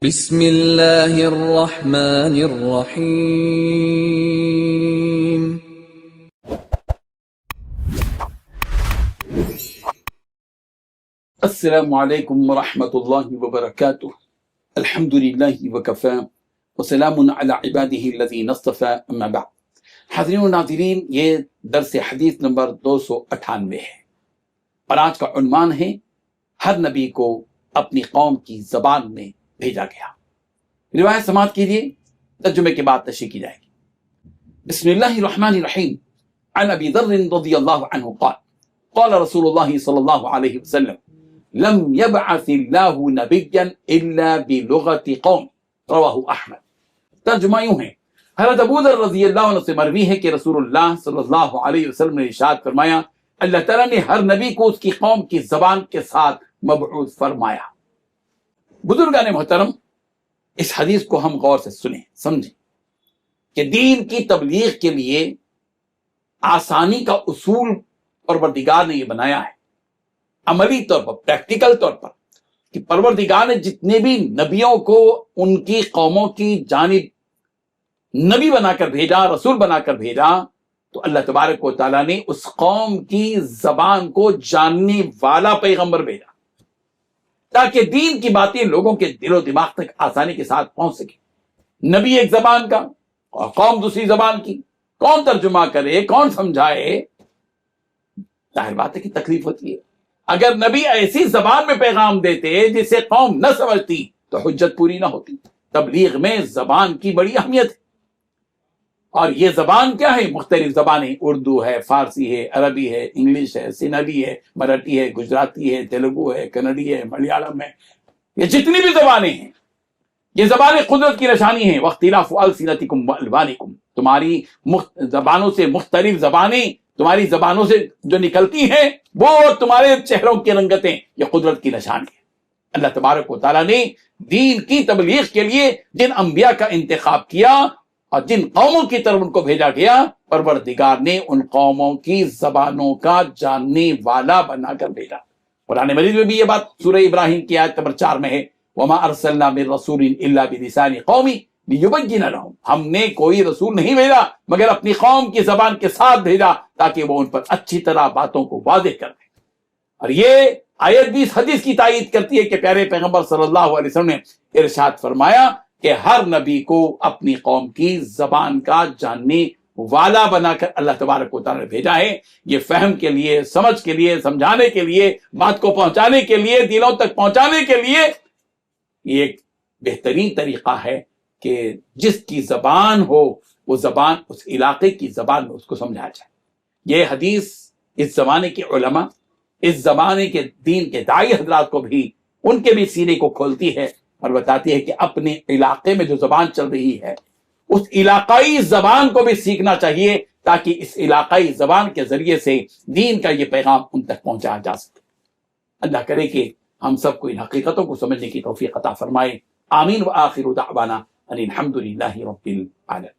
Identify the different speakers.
Speaker 1: بسم اللہ الرحمن الرحیم۔
Speaker 2: السلام علیکم ورحمۃ اللہ وبرکاتہ۔ الحمد للہ وکفی وسلام علی عبادہ الذین اصطفی، اما بعد۔ حاضرین و ناظرین، یہ درس حدیث نمبر 298 ہے اور آج کا عنوان ہے ہر نبی کو اپنی قوم کی زبان میں بھیجا گیا۔ روایت سماعت کیجیے، ترجمے کے بعد تشریح کی جائے گی۔ بسم اللہ الرحمن الرحیم۔ عن ابی ذر رضی اللہ عنہ قال قال رسول اللہ صلی اللہ علیہ وسلم لم يبعث اللہ نبیا الا بلغت قوم، رواہ احمد۔ ترجمہ یوں ہے، حضرت ابو ذر رضی اللہ عنہ سے مروی ہے کہ رسول اللہ صلی اللہ علیہ وسلم نے ارشاد فرمایا، اللہ تعالیٰ نے ہر نبی کو اس کی قوم کی زبان کے ساتھ مبعوث فرمایا۔ بزرگان محترم، اس حدیث کو ہم غور سے سنیں، سمجھیں کہ دین کی تبلیغ کے لیے آسانی کا اصول پروردگار نے یہ بنایا ہے، عملی طور پر، پریکٹیکل طور پر، کہ پروردگار نے جتنے بھی نبیوں کو ان کی قوموں کی جانب نبی بنا کر بھیجا، رسول بنا کر بھیجا، تو اللہ تبارک و تعالیٰ نے اس قوم کی زبان کو جاننے والا پیغمبر بھیجا تاکہ دین کی باتیں لوگوں کے دل و دماغ تک آسانی کے ساتھ پہنچ سکے۔ نبی ایک زبان کا اور قوم دوسری زبان کی، کون ترجمہ کرے، کون سمجھائے؟ ظاہر بات ہے کہ تکلیف ہوتی ہے۔ اگر نبی ایسی زبان میں پیغام دیتے جسے قوم نہ سمجھتی تو حجت پوری نہ ہوتی۔ تبلیغ میں زبان کی بڑی اہمیت ہے، اور یہ زبان کیا ہے؟ مختلف زبانیں، اردو ہے، فارسی ہے، عربی ہے، انگلش ہے، سنہلی ہے، مراٹھی ہے، گجراتی ہے، تیلگو ہے، کنڑی ہے، ملیالم ہے، یہ جتنی بھی زبانیں ہیں، یہ زبانیں قدرت کی نشانی ہیں۔ واختلاف السنتکم والوانکم، تمہاری زبانوں سے مختلف زبانیں، تمہاری زبانوں سے جو نکلتی ہیں وہ تمہارے چہروں کی رنگتیں، یہ قدرت کی نشانی ہے۔ اللہ تبارک و تعالیٰ نے دین کی تبلیغ کے لیے جن انبیاء کا انتخاب کیا اور جن قوموں کی طرف ان کو بھیجا گیا، پروردگار نے ان قوموں کی زبانوں کا جاننے والا بنا کر بھیجا۔ قرآن مجید میں بھی یہ بات سورہ ابراہیم کی آیت نمبر 4 میں ہے، وَمَا أَرْسَلْنَا مِن رَّسُولٍ إِلَّا بِلِسَانِ قَوْمِ لِيُبَيِّنَ لَهُمْ، ہم نے کوئی رسول نہیں بھیجا مگر اپنی قوم کی زبان کے ساتھ بھیجا تاکہ وہ ان پر اچھی طرح باتوں کو واضح کر دیں۔ اور یہ آیت بھی اس حدیث کی تائید کرتی ہے کہ پیارے پیغمبر صلی اللہ علیہ وسلم نے ارشاد فرمایا کہ ہر نبی کو اپنی قوم کی زبان کا جاننے والا بنا کر اللہ تبارک و تعالیٰ نے بھیجا ہے۔ یہ فہم کے لیے، سمجھ کے لیے، سمجھانے کے لیے، بات کو پہنچانے کے لیے، دلوں تک پہنچانے کے لیے یہ ایک بہترین طریقہ ہے کہ جس کی زبان ہو وہ زبان اس علاقے کی زبان میں اس کو سمجھایا جائے۔ یہ حدیث اس زمانے کے علماء، اس زمانے کے دین کے داعی حضرات کو بھی، ان کے بھی سینے کو کھولتی ہے اور بتاتی ہے کہ اپنے علاقے میں جو زبان چل رہی ہے اس علاقائی زبان کو بھی سیکھنا چاہیے تاکہ اس علاقائی زبان کے ذریعے سے دین کا یہ پیغام ان تک پہنچایا جا سکے۔ اللہ کرے کہ ہم سب کو ان حقیقتوں کو سمجھنے کی توفیق عطا فرمائے۔ آمین وآخر دعوانا ان الحمد للہ رب العالمین۔